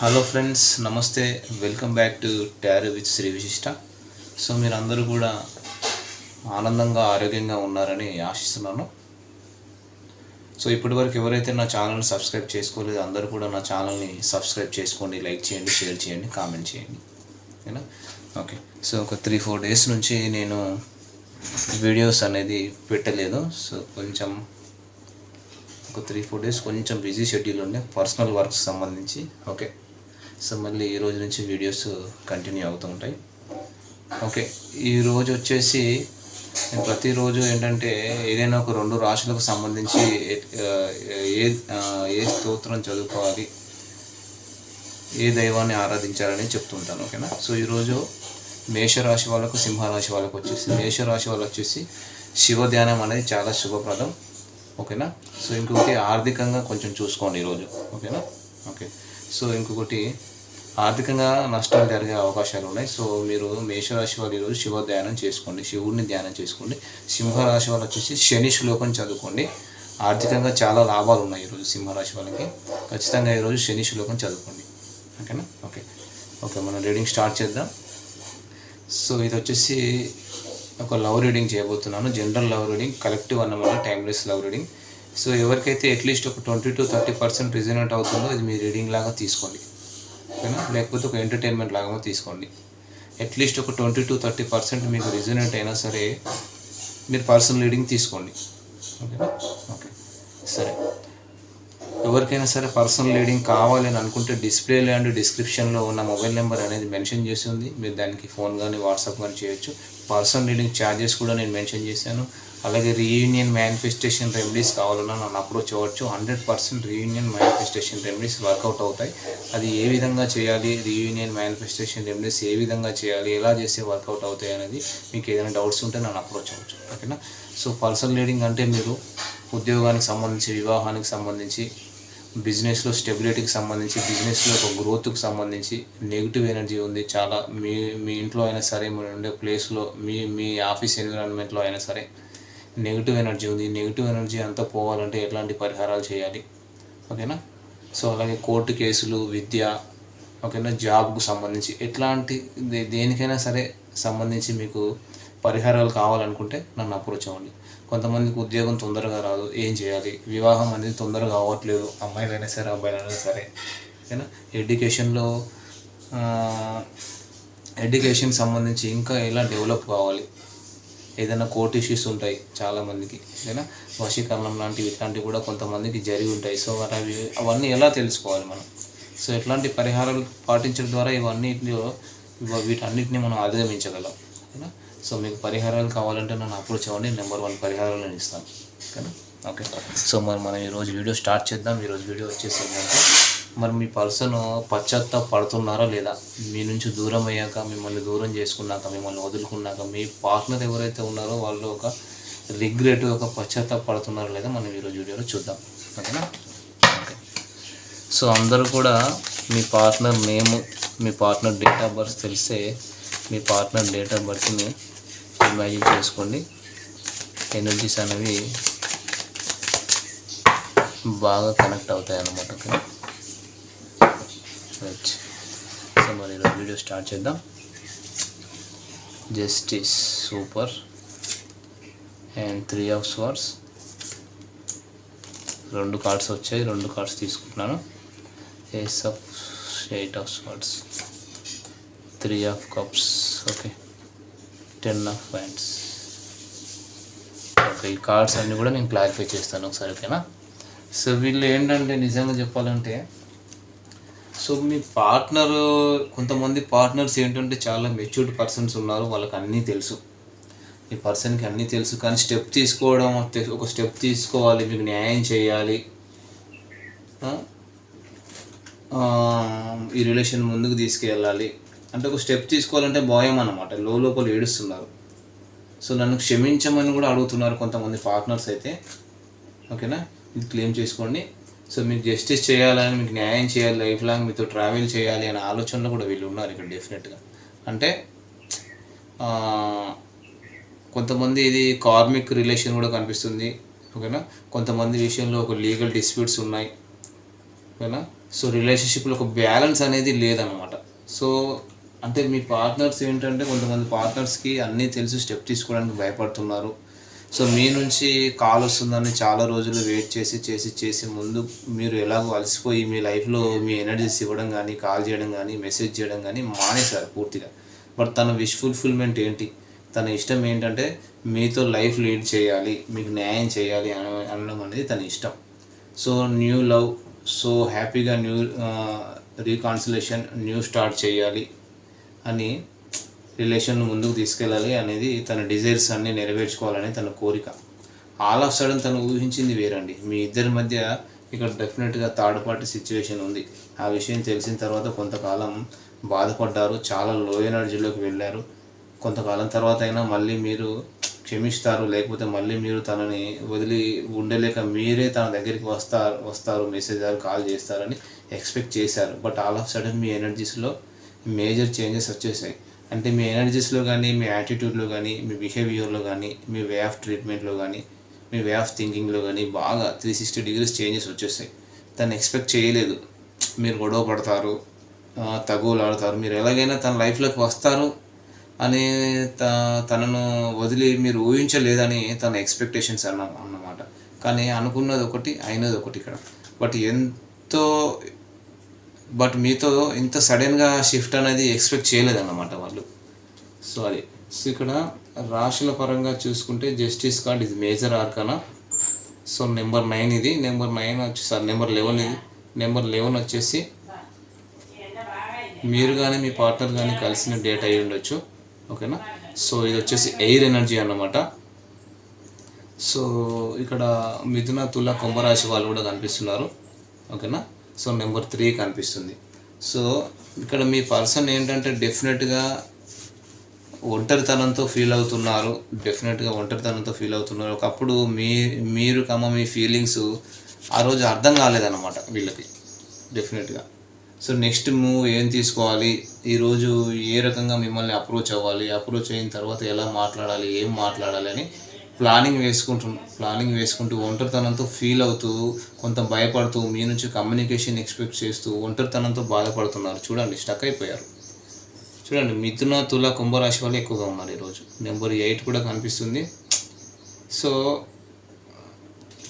Hello friends, నమస్తే. Welcome back to tarot with Shri Vishishta. So మీరందరూ కూడా ఆనందంగా ఆరోగ్యంగా ఉన్నారని ఆశిస్తున్నాను. సో ఇప్పటివరకు ఎవరైతే నా ఛానల్ని సబ్స్క్రైబ్ చేసుకోలేదు అందరూ కూడా నా ఛానల్ని సబ్స్క్రైబ్ చేసుకోండి, లైక్ చేయండి, షేర్ చేయండి, కామెంట్ చేయండి, ఓకేనా? ఓకే. సో ఒక 3-4 డేస్ నుంచి నేను వీడియోస్ అనేది పెట్టలేదు. సో కొంచెం ఒక 3-4 డేస్ కొంచెం బిజీ షెడ్యూల్ ఉండే పర్సనల్ వర్క్స్ సంబంధించి. ఓకే. సో మళ్ళీ ఈ రోజు నుంచి వీడియోస్ కంటిన్యూ అవుతూ ఉంటాయి. ఓకే. ఈరోజు వచ్చేసి నేను ప్రతిరోజు ఏంటంటే ఏదైనా ఒక 2 రాశులకు సంబంధించి ఏ స్తోత్రం చదువుకోవాలి, ఏ దైవాన్ని ఆరాధించాలని చెప్తుంటాను, ఓకేనా? సో ఈరోజు మేషరాశి వాళ్ళకు, సింహరాశి వాళ్ళకు వచ్చేసి, మేషరాశి వాళ్ళు వచ్చేసి శివ ధ్యానం అనేది చాలా శుభప్రదం, ఓకేనా? సో ఇంకొకటి ఆర్థికంగా కొంచెం చూసుకోండి ఈరోజు, ఓకేనా? ఓకే. సో ఇంకొకటి ఆర్థికంగా నష్టాలు జరిగే అవకాశాలు ఉన్నాయి. సో మీరు మేషరాశి వాళ్ళు ఈరోజు శివ ధ్యానం చేసుకోండి, శివుడిని ధ్యానం చేసుకోండి. సింహరాశి వాళ్ళు వచ్చేసి శని శ్లోకం చదువుకోండి. ఆర్థికంగా చాలా లాభాలు ఉన్నాయి ఈరోజు సింహరాశి వాళ్ళకి. ఖచ్చితంగా ఈరోజు శని శ్లోకం చదువుకోండి, ఓకేనా? ఓకే. ఓకే, మనం రీడింగ్ స్టార్ట్ చేద్దాం. సో ఇది వచ్చేసి ఒక లవ్ రీడింగ్ చేయబోతున్నాను. జనరల్ లవ్ రీడింగ్, కలెక్టివ్ అన్నమాట, టైమ్లెస్ లవ్ రీడింగ్. సో ఎవరికైతే అట్లీస్ట్ ఒక 20-30% రిజనేట్ అవుతుందో ఇది మీ రీడింగ్ లాగా తీసుకోండి, ఓకేనా? లేకపోతే ఒక ఎంటర్టైన్మెంట్ లాగా తీసుకోండి. అట్లీస్ట్ ఒక 20-30% మీకు రిజనేట్ అయినా సరే మీరు పర్సనల్ రీడింగ్ తీసుకోండి, ఓకేనా? ఓకే, సరే. ఎవరికైనా సరే పర్సనల్ రీడింగ్ కావాలని అనుకుంటే డిస్ప్లేలో అండ్ డిస్క్రిప్షన్లో ఉన్న మొబైల్ నెంబర్ అనేది మెన్షన్ చేసి ఉంది. మీరు దానికి ఫోన్ కానీ వాట్సాప్ కానీ చేయొచ్చు. పర్సనల్ రీడింగ్ ఛార్జెస్ కూడా నేను మెన్షన్ చేశాను. అలాగే రీయూనియన్ మేనిఫెస్టేషన్ రెమెడీస్ కావాలన్నా నన్ను అప్రోచ్ అవ్వచ్చు. 100% రీయూనియన్ మేనిఫెస్టేషన్ రెమెడీస్ వర్కౌట్ అవుతాయి. అది ఏ విధంగా చేయాలి, రీయూనియన్ మేనిఫెస్టేషన్ రెమెడీస్ ఏ విధంగా చేయాలి, ఎలా చేస్తే వర్కౌట్ అవుతాయి అనేది మీకు ఏదైనా డౌట్స్ ఉంటే నన్ను అప్రోచ్ అవ్వచ్చు, ఓకేనా? సో పర్సనల్ రీడింగ్ అంటే మీరు ఉద్యోగానికి సంబంధించి, వివాహానికి సంబంధించి, బిజినెస్లో స్టెబిలిటీకి సంబంధించి, బిజినెస్లో ఒక గ్రోత్కి సంబంధించి నెగిటివ్ ఎనర్జీ ఉంది చాలా. మీ ఇంట్లో అయినా సరే, మీరు ఉండే ప్లేస్లో, మీ ఆఫీస్ ఎన్విరాన్మెంట్లో అయినా సరే నెగిటివ్ ఎనర్జీ ఉంది. నెగిటివ్ ఎనర్జీ అంతా పోవాలంటే ఎట్లాంటి పరిహారాలు చేయాలి, ఓకేనా? సో అలాగే కోర్టు కేసులు, విద్య, ఓకేనా, జాబ్కు సంబంధించి ఎట్లాంటి దేనికైనా సరే సంబంధించి మీకు పరిహారాలు కావాలనుకుంటే నన్ను అప్రోచ్ అవ్వండి. కొంతమందికి ఉద్యోగం తొందరగా రాదు, ఏం చేయాలి? వివాహం అనేది తొందరగా అవ్వట్లేదు, అమ్మాయిలైనా సరే అబ్బాయిలైనా సరే, ఓకేనా? ఎడ్యుకేషన్ సంబంధించి ఇంకా ఎలా డెవలప్ కావాలి, ఏదైనా కోర్ట్ ఇష్యూస్ ఉంటాయి చాలామందికి, ఓకేనా? వశీకరణం లాంటివి ఇట్లాంటివి కూడా కొంతమందికి జరిగి ఉంటాయి. సో అవన్నీ ఎలా తెలుసుకోవాలి మనం? సో ఎట్లాంటి పరిహారాలు పాటించడం ద్వారా వీటన్నిటిని మనం అధిగమించగలం, ఓకేనా? సో మీకు పరిహారాలు కావాలంటే నన్ను అప్రోచ్ అవ్వండి. నెంబర్ 1 పరిహారాలు నేను ఇస్తాను, ఓకేనా? ఓకే. సో మనం ఈరోజు వీడియో స్టార్ట్ చేద్దాం. ఈరోజు వీడియో వచ్చేసి ఏంటంటే, మరి మీ పర్సన్ పశ్చాత్తాప పడుతున్నారా లేదా? మీ నుంచి దూరం అయ్యాక, మిమ్మల్ని దూరం చేసుకున్నాక, మిమ్మల్ని వదులుకున్నాక మీ పార్ట్నర్ ఎవరైతే ఉన్నారో వాళ్ళు ఒక రిగ్రెట్, ఒక పశ్చాత్తాప పడుతున్నారా లేదా మనం ఈరోజు వీడియోలో చూద్దాం, ఓకేనా? ఓకే. సో అందరూ కూడా మీ పార్ట్నర్ నేము, మీ పార్ట్నర్ డేట్ ఆఫ్ బర్త్ తెలిస్తే మీ పార్ట్నర్ డేట్ ఆఫ్ బర్త్ని ఇమాజిన్ చేసుకోండి. ఎనర్జీస్ అనేవి బాగా కనెక్ట్ అవుతాయి అన్నమాట, ఓకే? రైట్. సో మరి ఈరోజు వీడియో స్టార్ట్ చేద్దాం. Justice, super, and 3 of swords. 2 cards వచ్చాయి, 2 కార్డ్స్ తీసుకుంటున్నాను. Ace of 8 of swords, 3 of cups, okay, 10 of wands. Okay, ఈ కార్డ్స్ అన్నీ కూడా నేను క్లారిఫై చేస్తాను ఒకసారి, ఓకేనా? సో వీళ్ళు ఏంటంటే నిజంగా చెప్పాలంటే, సో మీ పార్ట్నర్, కొంతమంది పార్ట్నర్స్ ఏంటంటే చాలా మెచ్యూర్డ్ పర్సన్స్ ఉన్నారు, వాళ్ళకి అన్నీ తెలుసు. ఈ పర్సన్కి అన్నీ తెలుసు, కానీ స్టెప్ తీసుకోవడం, ఒక స్టెప్ తీసుకోవాలి, మీకు న్యాయం చేయాలి, ఈ రిలేషన్ ముందుకు తీసుకెళ్ళాలి అంటే ఒక స్టెప్ తీసుకోవాలంటే భయం అన్నమాట. లోపల ఏడుస్తున్నారు. సో నన్ను క్షమించమని కూడా అడుగుతున్నారు కొంతమంది పార్ట్నర్స్ అయితే, ఓకేనా? ఇది క్లెయిమ్ చేసుకోండి. సో మీకు జస్టిస్ చేయాలని, మీకు న్యాయం చేయాలి, లైఫ్ లాంగ్ మీతో ట్రావెల్ చేయాలి అనే ఆలోచనలో కూడా వీళ్ళు ఉన్నారు ఇక్కడ డెఫినెట్గా. అంటే కొంతమంది ఇది కార్మిక్ రిలేషన్ కూడా కనిపిస్తుంది, ఓకేనా? కొంతమంది విషయంలో ఒక లీగల్ డిస్ప్యూట్స్ ఉన్నాయి, ఓకేనా? సో రిలేషన్షిప్లో ఒక బ్యాలెన్స్ అనేది లేదన్నమాట. సో అంటే మీ పార్ట్నర్స్ ఏంటంటే, కొంతమంది పార్ట్నర్స్కి అన్నీ తెలిసి స్టెప్ తీసుకోవడానికి భయపడుతున్నారు. సో మీ నుంచి కాల్ వస్తుందని చాలా రోజులు వెయిట్ చేసి ముందు మీరు ఎలాగో అలసిపోయి మీ లైఫ్లో మీ ఎనర్జీస్ ఇవ్వడం కానీ, కాల్ చేయడం కానీ, మెసేజ్ చేయడం కానీ మానేశారు పూర్తిగా. బట్ తన విష్ ఫుల్ఫిల్మెంట్ ఏంటి, తన ఇష్టం ఏంటంటే మీతో లైఫ్ లీడ్ చేయాలి, మీకు న్యాయం చేయాలి అనడం అనేది తన ఇష్టం. సో న్యూ లవ్, సో హ్యాపీగా న్యూ రీకాన్సిలేషన్, న్యూ స్టార్ట్ చేయాలి అని, రిలేషన్ ముందుకు తీసుకెళ్ళాలి అనేది తన డిజైర్స్ అన్నీ నెరవేర్చుకోవాలని తన కోరిక. ఆల్ ఆఫ్ సడన్ తను ఊహించింది వేరండి. మీ ఇద్దరి మధ్య ఇక్కడ డెఫినెట్గా థర్డ్ పార్టీ సిచ్యువేషన్ ఉంది. ఆ విషయం తెలిసిన తర్వాత కొంతకాలం బాధపడ్డారు, చాలా లో ఎనర్జీలోకి వెళ్ళారు. కొంతకాలం తర్వాత అయినా మళ్ళీ మీరు క్షమిస్తారు, లేకపోతే మళ్ళీ మీరు తనని వదిలి ఉండలేక మీరే తన దగ్గరికి వస్తారు, మెసేజ్ కాల్ చేస్తారని ఎక్స్పెక్ట్ చేశారు. బట్ ఆల్ ఆఫ్ సడన్ మీ ఎనర్జీస్లో మేజర్ చేంజెస్ వచ్చేసాయి. అంటే మీ ఎనర్జీస్లో కానీ, మీ యాటిట్యూడ్లో కానీ, మీ బిహేవియర్లో కానీ, మీ వే ఆఫ్ ట్రీట్మెంట్లో కానీ, మీ వే ఆఫ్ థింకింగ్లో కానీ బాగా 360 degrees చేంజెస్ వచ్చేసాయి. తను ఎక్స్పెక్ట్ చేయలేదు మీరు గొడవ పడతారు, తగువులాడతారు, మీరు ఎలాగైనా తన లైఫ్లోకి వస్తారు అని తనను వదిలి మీరు ఊహించలేదని తన ఎక్స్పెక్టేషన్స్ అన్నమాట. కానీ అనుకున్నది ఒకటి, అయినది ఒకటి ఇక్కడ. బట్ మీతో ఇంత సడన్గా షిఫ్ట్ అనేది ఎక్స్పెక్ట్ చేయలేదన్నమాట వాళ్ళు. సో అది. సో ఇక్కడ రాశుల పరంగా చూసుకుంటే జస్టిస్ కార్డ్ ఇది మేజర్ ఆర్కానా. సో నెంబర్ 9 ఇది. నెంబర్ 9 వచ్చేసి నెంబర్ 11 ఇది. నెంబర్ 11 వచ్చేసి మీరు కానీ మీ పార్ట్నర్ కానీ కలిసిన డేట్ అయ్యి ఉండొచ్చు. ఓకేనా. సో ఇది వచ్చేసి ఎయిర్ ఎనర్జీ అన్నమాట. సో ఇక్కడ మిథున, తుల, కుంభరాశి వాళ్ళు కూడా కనిపిస్తున్నారు. ఓకేనా. సో నెంబర్ 3 కనిపిస్తుంది. సో ఇక్కడ మీ పర్సన్ ఏంటంటే డెఫినెట్గా ఒంటరితనంతో ఫీల్ అవుతున్నారు. ఒకప్పుడు మీరు మీ ఫీలింగ్స్ ఆ రోజు అర్థం కాలేదన్నమాట వీళ్ళకి డెఫినెట్గా. సో నెక్స్ట్ మూవ్ ఏం తీసుకోవాలి, ఈరోజు ఏ రకంగా మిమ్మల్ని అప్రోచ్ అయిన తర్వాత ఎలా మాట్లాడాలి, ఏం మాట్లాడాలి అని ప్లానింగ్ వేసుకుంటూ ఒంటరితనంతో ఫీల్ అవుతూ, కొంత భయపడుతూ, మీ నుంచి కమ్యూనికేషన్ ఎక్స్పెక్ట్ చేస్తూ ఒంటరితనంతో బాధపడుతున్నారు. చూడండి, స్టక్ అయిపోయారు. చూడండి, మిథున, తుల, కుంభరాశి వాళ్ళు ఎక్కువగా ఉన్నారు ఈరోజు. నెంబర్ 8 కూడా కనిపిస్తుంది. సో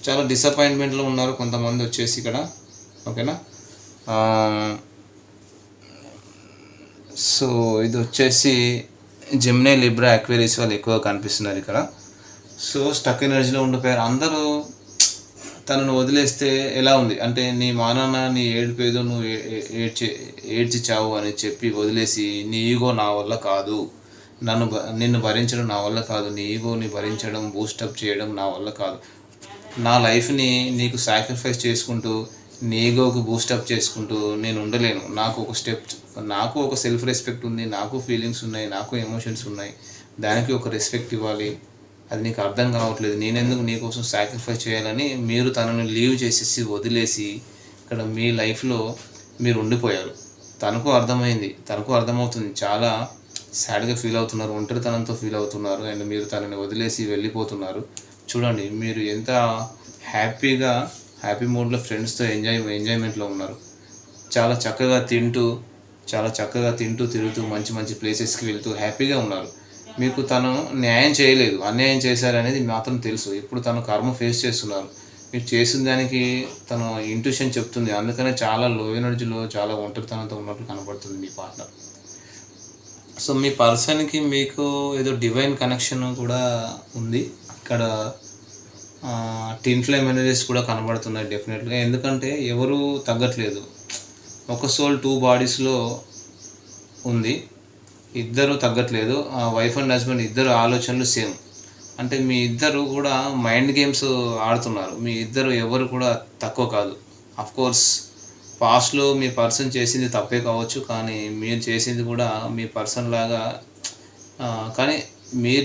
చాలా డిసప్పాయింట్మెంట్లో ఉన్నారు కొంతమంది వచ్చేసి ఇక్కడ. ఓకేనా. సో ఇది వచ్చేసి జెమినీ, లిబ్రా, అక్వేరియస్ వాళ్ళు ఎక్కువగా కనిపిస్తున్నారు ఇక్కడ. సో స్టక్ ఎనర్జీలో ఉండిపోయారు అందరూ. తనను వదిలేస్తే ఎలా ఉంది అంటే, నీ మానాన్న నీ ఏడిపోయేదో నువ్వు ఏడ్చి చావు అని చెప్పి వదిలేసి, నీ ఈగో నా వల్ల కాదు, నిన్ను భరించడం నా వల్ల కాదు, నీ ఈగోని భరించడం, బూస్టప్ చేయడం నా వల్ల కాదు, నా లైఫ్ని నీకు సాక్రిఫైస్ చేసుకుంటూ, నీ ఈగోకి బూస్టప్ చేసుకుంటూ నేను ఉండలేను. నాకు ఒక సెల్ఫ్ రెస్పెక్ట్ ఉంది, నాకు ఫీలింగ్స్ ఉన్నాయి, నాకు ఎమోషన్స్ ఉన్నాయి, దానికి ఒక రెస్పెక్ట్ ఇవ్వాలి. అది నీకు అర్థం కావట్లేదు, నేనెందుకు నీకోసం సాక్రిఫైస్ చేయాలని మీరు తనను లీవ్ చేసేసి వదిలేసి ఇక్కడ మీ లైఫ్లో మీరు ఉండిపోయారు. తనకు అర్థమవుతుంది, చాలా సాడ్గా ఫీల్ అవుతున్నారు, ఒంటరితనంతో ఫీల్ అవుతున్నారు, అండ్ మీరు తనని వదిలేసి వెళ్ళిపోతున్నారు. చూడండి, మీరు ఎంత హ్యాపీ మూడ్లో ఫ్రెండ్స్తో ఎంజాయ్మెంట్లో ఉన్నారు. చాలా చక్కగా తింటూ తిరుగుతూ మంచి మంచి ప్లేసెస్కి వెళ్తూ హ్యాపీగా ఉన్నారు. మీకు తను న్యాయం చేయలేదు, అన్యాయం చేశారనేది మాత్రం తెలుసు. ఇప్పుడు తను కర్మ ఫేస్ చేస్తున్నారు. మీరు చేసిన దానికి తన ఇంట్యూషన్ చెప్తుంది. అందుకనే చాలా లో ఎనర్జీలో, చాలా ఒంటరితనంతో ఉన్నట్లు కనబడుతుంది మీ పార్ట్నర్. సో మీ పర్సన్కి మీకు ఏదో డివైన్ కనెక్షన్ కూడా ఉంది ఇక్కడ. టిన్ ఫ్లేమ్ ఎనర్జీస్ కూడా కనబడుతున్నాయి డెఫినెట్గా. ఎందుకంటే ఎవరు తగ్గట్లేదు. ఒక సోల్ 2 బాడీస్లో ఉంది, ఇద్దరు తగ్గట్లేదు. వైఫ్ అండ్ హస్బెండ్ ఇద్దరు ఆలోచనలు సేమ్. అంటే మీ ఇద్దరు కూడా మైండ్ గేమ్స్ ఆడుతున్నారు. మీ ఇద్దరు ఎవరు కూడా తక్కువ కాదు. అఫ్కోర్స్ పాస్ట్లో మీ పర్సన్ చేసింది తప్పే కావచ్చు, కానీ మీరు చేసింది కూడా మీ పర్సన్ లాగా, కానీ మీరు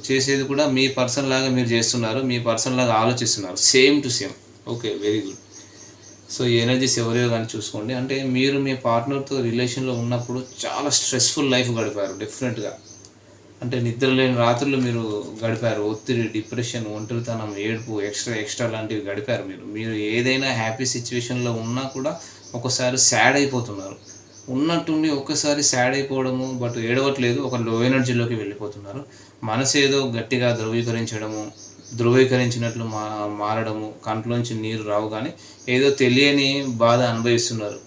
చేసేది కూడా మీ పర్సన్ లాగా మీరు చేస్తున్నారు, మీ పర్సన్ లాగా ఆలోచిస్తున్నారు, same to same. Okay, very good. So ఈ ఎనర్జీస్ ఎవరియో కానీ చూసుకోండి. అంటే మీరు మీ పార్ట్నర్తో రిలేషన్లో ఉన్నప్పుడు చాలా స్ట్రెస్ఫుల్ లైఫ్ గడిపారు డెఫినెట్గా. అంటే నిద్ర లేని రాత్రులు మీరు గడిపారు. ఒత్తిడి, డిప్రెషన్, ఒంటరితనం, ఏడుపు, ఎక్స్ట్రా లాంటివి గడిపారు మీరు ఏదైనా హ్యాపీ సిచ్యువేషన్లో ఉన్నా కూడా ఒకసారి సాడ్ అయిపోతున్నారు. ఉన్నట్టుండి ఒక్కసారి సాడ్ అయిపోవడము, బట్ ఏడవట్లేదు, ఒక లో ఎనర్జీలోకి వెళ్ళిపోతున్నారు. మనసు ఏదో గట్టిగా ధృవీకరించినట్లు మారడము, కంట్లోంచి నీరు రావు, కానీ ఏదో తెలియని బాధ అనుభవిస్తున్నారు.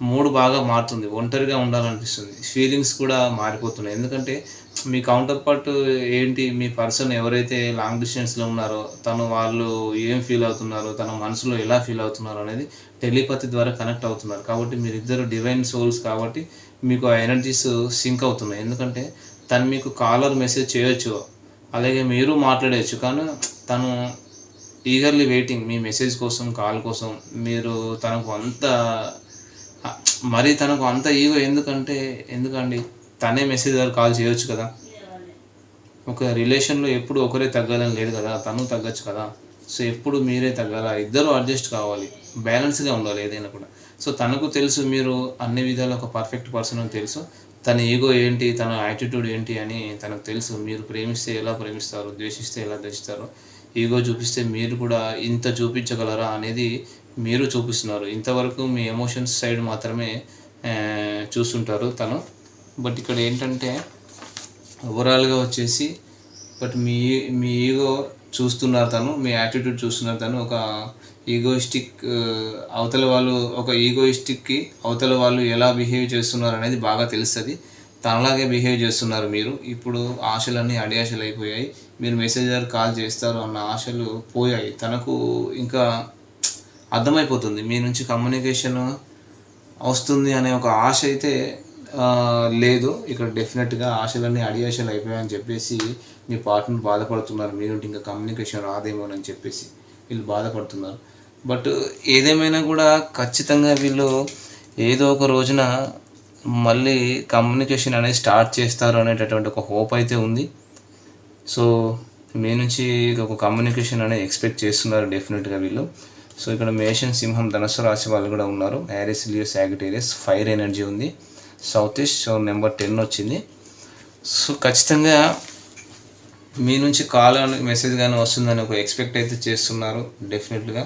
మూడ్ బాగా మారుతుంది, ఒంటరిగా ఉండాలనిపిస్తుంది, ఫీలింగ్స్ కూడా మారిపోతున్నాయి. ఎందుకంటే మీ కౌంటర్ పార్ట్ ఏంటి, మీ పర్సన్ ఎవరైతే లాంగ్ డిస్టెన్స్లో ఉన్నారో వాళ్ళు ఏం ఫీల్ అవుతున్నారో, తన మనసులో ఎలా ఫీల్ అవుతున్నారో అనేది టెలిపతి ద్వారా కనెక్ట్ అవుతున్నారు. కాబట్టి మీరిద్దరు డివైన్ సోల్స్ కాబట్టి మీకు ఆ ఎనర్జీస్ సింక్ అవుతున్నాయి. ఎందుకంటే తను మీకు కాలర్ మెసేజ్ చేయొచ్చు, అలాగే మీరు మాట్లాడవచ్చు, కానీ తను ఈగర్లీ వెయిటింగ్ మీ మెసేజ్ కోసం, కాల్ కోసం. మీరు తనకు అంత ఈగో ఎందుకండి, తనే మెసేజ్ ద్వారా కాల్ చేయొచ్చు కదా. ఒక రిలేషన్లో ఎప్పుడు ఒకరే తగ్గాలని లేదు కదా, తను తగ్గచ్చు కదా. సో ఎప్పుడు మీరే తగ్గాల, ఇద్దరు అడ్జస్ట్ కావాలి, బ్యాలెన్స్గా ఉండాలి ఏదైనా కూడా. సో తనకు తెలుసు మీరు అన్ని విధాలు ఒక పర్ఫెక్ట్ పర్సన్ అని తెలుసు, తన ఈగో ఏంటి, తన యాటిట్యూడ్ ఏంటి అని తనకు తెలుసు. మీరు ప్రేమిస్తే ఎలా ప్రేమిస్తారు, ద్వేషిస్తే ఎలా ద్వేషిస్తారు, ఈగో చూపిస్తే మీరు కూడా ఇంత చూపించగలరా అనేది మీరు చూపిస్తున్నారు. ఇంతవరకు మీ ఎమోషన్స్ సైడ్ మాత్రమే చూస్తుంటారు తను. బట్ ఇక్కడ ఏంటంటే ఓవరాల్గా వచ్చేసి బట్ మీ ఈగో చూస్తున్నారు తను, మీ యాటిట్యూడ్ చూస్తున్నారు తను. ఒక ఈగోయిస్టిక్కి అవతల వాళ్ళు ఎలా బిహేవ్ చేస్తున్నారు అనేది బాగా తెలుస్తుంది. తనలాగే బిహేవ్ చేస్తున్నారు మీరు. ఇప్పుడు ఆశలన్నీ అడియాశలు అయిపోయాయి. మీరు మెసేంజర్ కాల్ చేస్తారు అన్న ఆశలు పోయాయి. తనకు ఇంకా అర్థమైపోతుంది మీ నుంచి కమ్యూనికేషన్ వస్తుంది అనే ఒక ఆశ అయితే లేదు. ఇక్కడ డెఫినెట్గా ఆశలన్నీ అడియాశలు అయిపోయాయని చెప్పేసి మీ పార్ట్నర్ బాధపడుతున్నారు. మీ నుండి ఇంకా కమ్యూనికేషన్ రాదేమోనని చెప్పేసి వీళ్ళు బాధపడుతున్నారు. బట్ ఏదేమైనా కూడా ఖచ్చితంగా వీళ్ళు ఏదో ఒక రోజున మళ్ళీ కమ్యూనికేషన్ అనేది స్టార్ట్ చేస్తారు అనేటటువంటి ఒక హోప్ అయితే ఉంది. సో మీ నుంచి ఒక కమ్యూనికేషన్ అనేది ఎక్స్పెక్ట్ చేస్తున్నారు డెఫినెట్గా వీళ్ళు. సో ఇక్కడ మేషన్, సింహం, ధనుస్సు రాశి వాళ్ళు కూడా ఉన్నారు. Aries, Leo, Sagittarius, fire energy ఉంది. సౌత్ ఈస్ట్, సో నెంబర్ 10 వచ్చింది. సో ఖచ్చితంగా మీ నుంచి కాల్ అని మెసేజ్ కానీ వస్తుందని ఒక ఎక్స్పెక్ట్ అయితే చేస్తున్నారు డెఫినెట్గా.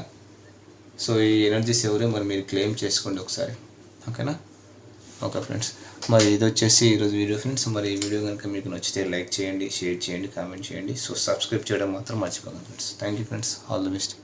సో ఈ ఎనర్జీస్ ఎవరే మరి మీరు క్లెయిమ్ చేసుకోండి ఒకసారి, ఓకేనా? ఓకే ఫ్రెండ్స్, మరి ఇది వచ్చేసి ఈరోజు వీడియో ఫ్రెండ్స్. మరి ఈ వీడియో కనుక మీకు నచ్చితే లైక్ చేయండి, షేర్ చేయండి, కామెంట్ చేయండి. సో సబ్స్క్రైబ్ చేయడం మాత్రం మర్చిపోకండి friends. Thank you friends, all the best.